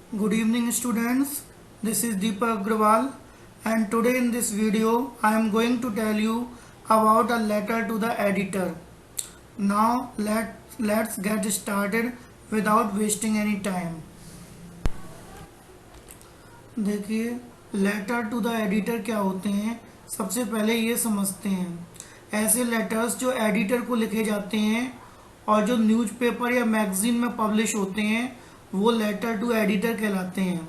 Good evening students, this is Deepak Agrawal and today in this video I am going to tell you about a letter to the editor. Now let's get started without wasting any time. देखिए letter to the editor क्या होते हैं, सबसे पहले ये समझते हैं। ऐसे लेटर्स जो एडिटर को लिखे जाते हैं और जो न्यूज़पेपर या मैगजीन में पब्लिश होते हैं वो लेटर टू एडिटर कहलाते हैं।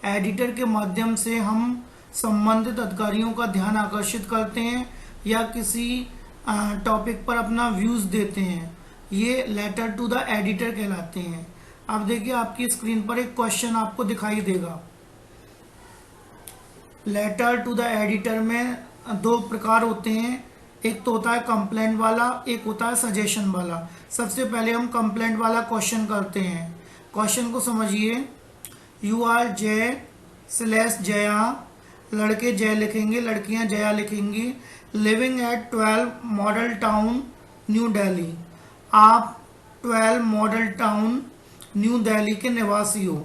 एडिटर के माध्यम से हम संबंधित अधिकारियों का ध्यान आकर्षित करते हैं या किसी टॉपिक पर अपना व्यूज़ देते हैं, ये लेटर टू द एडिटर कहलाते हैं। अब देखिए आपकी स्क्रीन पर एक क्वेश्चन आपको दिखाई देगा। लेटर टू द एडिटर में दो प्रकार होते हैं, एक तो होता है कंप्लेंट वाला, एक होता है सजेशन वाला। सबसे पहले हम कंप्लेंट वाला क्वेश्चन करते हैं। क्वेश्चन को समझिए। You are Jay slash Jaya, लड़के जय लिखेंगे, लड़कियां जया लिखेंगी। लिविंग एट 12 मॉडल टाउन न्यू दिल्ली, आप 12 मॉडल टाउन न्यू दिल्ली के निवासी हो।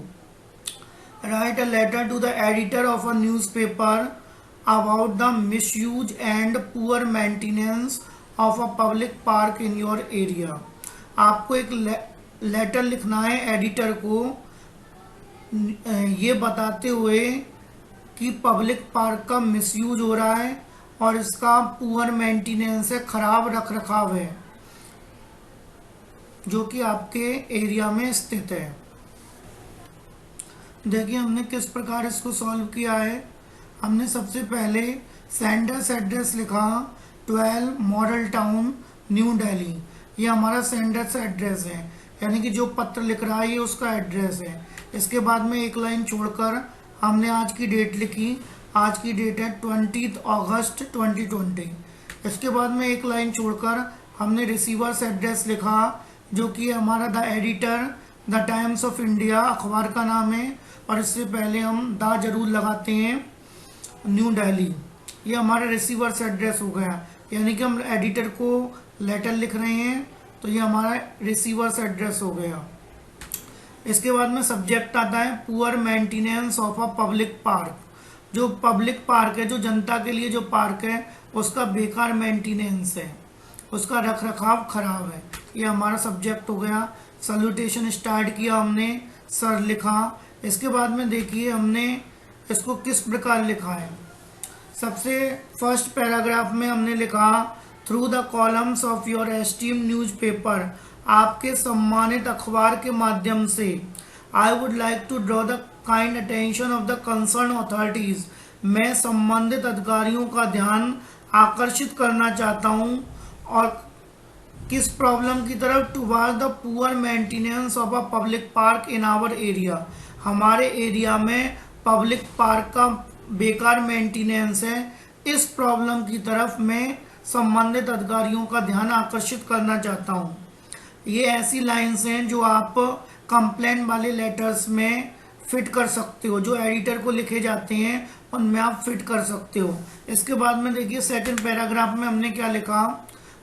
Write a letter to the editor of a newspaper about the misuse and poor maintenance of a public park in your area। आपको एक लेटर लिखना है एडिटर को ये बताते हुए कि पब्लिक पार्क का मिसयूज हो रहा है और इसका पुअर मेंटेनेंस है, खराब रख रखाव है जो कि आपके एरिया में स्थित है। देखिए हमने किस प्रकार इसको सॉल्व किया है। हमने सबसे पहले सेंडर्स एड्रेस लिखा 12 मॉडल टाउन न्यू दिल्ली, ये हमारा सेंडर्स एड्रेस है, यानी कि जो पत्र लिख रहा है ये उसका एड्रेस है। इसके बाद में एक लाइन छोड़कर हमने आज की डेट लिखी, आज की डेट है 20 अगस्त 2020। इसके बाद में एक लाइन छोड़कर हमने रिसीवर्स एड्रेस लिखा जो कि हमारा the editor the times of India अखबार का नाम है, और इससे पहले हम द जरूर लगाते हैं न्यू दिल्ली, ये हमारा रिसीवर्स एड्रेस हो गया, यानी कि हम एडिटर को लेटर लिख रहे हैं तो ये हमारा रिसीवर्स एड्रेस हो गया। इसके बाद में सब्जेक्ट आता है poor maintenance of a public park. जो पब्लिक पार्क है, जो जनता के लिए जो पार्क है उसका बेकार मेंटेनेंस है, उसका रख रखाव खराब है, ये हमारा सब्जेक्ट हो गया। सैल्यूटेशन स्टार्ट किया हमने, सर लिखा। इसके बाद में देखिए हमने इसको किस प्रकार लिखा है। सबसे फर्स्ट पैराग्राफ में हमने लिखा through the columns of your esteem newspaper, आपके सम्मानित अखबार के माध्यम से। I would like to draw the kind attention of the concern authorities, मैं संबंधित अधिकारियों का ध्यान आकर्षित करना चाहता हूँ और किस प्रॉब्लम की तरफ, toward the poor maintenance of a public park in our area, हमारे एरिया में पब्लिक पार्क का बेकार मेंटेनेंस है, इस प्रॉब्लम की तरफ मैं संबंधित अधिकारियों का ध्यान आकर्षित करना चाहता हूँ। ये ऐसी लाइंस हैं जो आप कंप्लेंट वाले लेटर्स में फिट कर सकते हो, जो एडिटर को लिखे जाते हैं उनमें आप फिट कर सकते हो। इसके बाद में देखिए सेकंड पैराग्राफ में हमने क्या लिखा,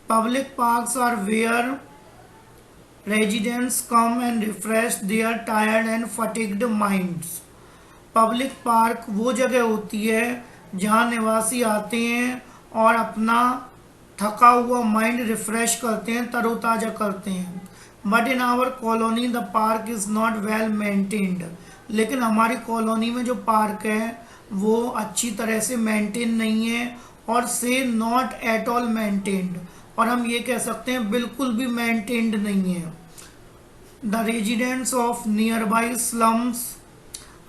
public parks are where residents come and refresh their tired and fatigued minds. Public park वो जगह होती है जहाँ निवासी आते हैं और अपना थका हुआ माइंड रिफ्रेश करते हैं, तरोताज़ा करते हैं। But in our colony the park is not well maintained, लेकिन हमारी कॉलोनी में जो पार्क है वो अच्छी तरह से मेंटेन नहीं है, और से नॉट एट ऑल मेंटेन्ड, और हम ये कह सकते हैं बिल्कुल भी मेंटेन्ड नहीं है। The residents of nearby slums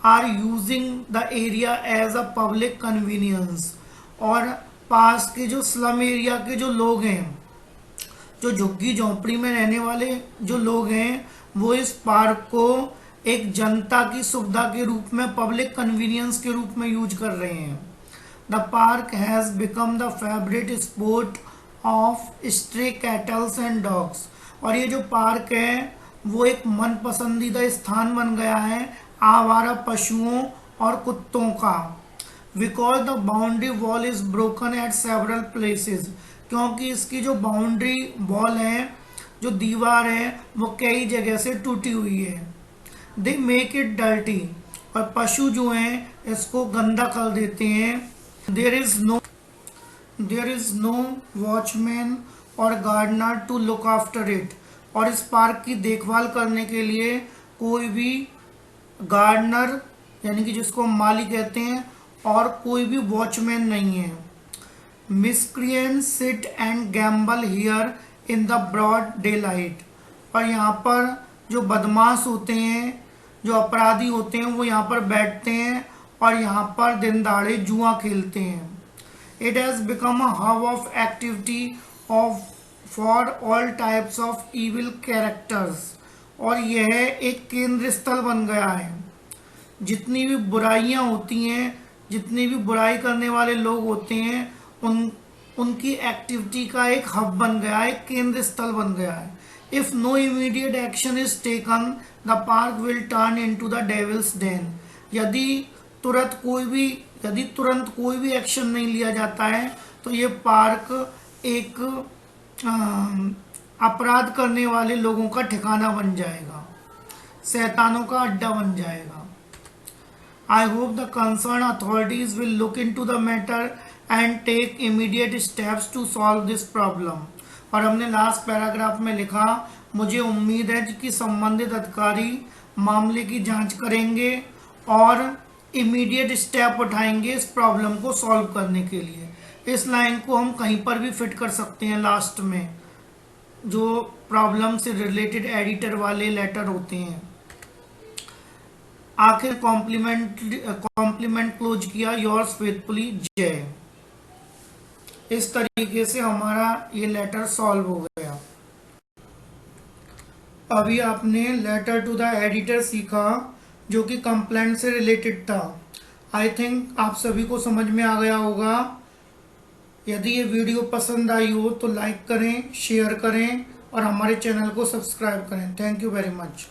are using the area as a public convenience, और पास के जो स्लम एरिया के जो लोग हैं, जो झुग्गी झोंपड़ी में रहने वाले जो लोग हैं, वो इस पार्क को एक जनता की सुविधा के रूप में, पब्लिक कन्वीनियंस के रूप में यूज कर रहे हैं। The park has become the favourite spot of stray kettles and dogs, और ये जो पार्क है वो एक मन पसंदीदा स्थान बन गया है आवारा पशुओं और कुत्तों का। Because the boundary wall is broken eight several places, क्योंकि इसकी जो बाउंड्री वॉल है, जो दीवार है, वो कई जगह से टूटी हुई है। दे मेक इट डर्टी, और पशु जो हैं इसको गंदा कर देते हैं। देयर इज नो वॉचमैन और gardener to look after it, और इस पार्क की देखभाल करने के लिए कोई भी गार्डनर यानी कि जिसको हम माली कहते हैं और कोई भी वॉचमैन नहीं है। Miscreants sit and gamble here in the broad daylight, और यहाँ पर जो बदमाश होते हैं, जो अपराधी होते हैं, वो यहाँ पर बैठते हैं और यहाँ पर दिन दहाड़े जुआ खेलते हैं। It has become a hub of activity of for all types of evil characters, और यह एक केंद्र स्थल बन गया है। जितनी भी बुराइयां होती हैं, जितनी भी बुराई करने वाले लोग होते हैं, उनकी एक्टिविटी का एक हब बन गया है, एक केंद्र स्थल बन गया है। If no immediate action is taken the park will turn into the devil's den, यदि तुरंत कोई भी एक्शन नहीं लिया जाता है तो ये पार्क एक अपराध करने वाले लोगों का ठिकाना बन जाएगा, शैतानों का अड्डा बन जाएगा। I hope the concerned authorities will look into the matter and take immediate steps to solve this problem। और हमने लास्ट पैराग्राफ में लिखा, मुझे उम्मीद है कि संबंधित अधिकारी मामले की जांच करेंगे और इमीडिएट स्टेप उठाएंगे इस प्रॉब्लम को सॉल्व करने के लिए। इस लाइन को हम कहीं पर भी फिट कर सकते हैं लास्ट में, जो प्रॉब्लम से रिलेटेड एडिटर वाले लेटर होते हैं। आखिर कॉम्प्लीमेंट क्लोज किया, योर्स फेथफुली जय। इस तरीके से हमारा ये लेटर सॉल्व हो गया। अभी आपने लेटर टू द एडिटर सीखा जो कि कंप्लेंट से रिलेटेड था। आई थिंक आप सभी को समझ में आ गया होगा। यदि ये वीडियो पसंद आई हो तो लाइक करें, शेयर करें और हमारे चैनल को सब्सक्राइब करें। Thank you very much.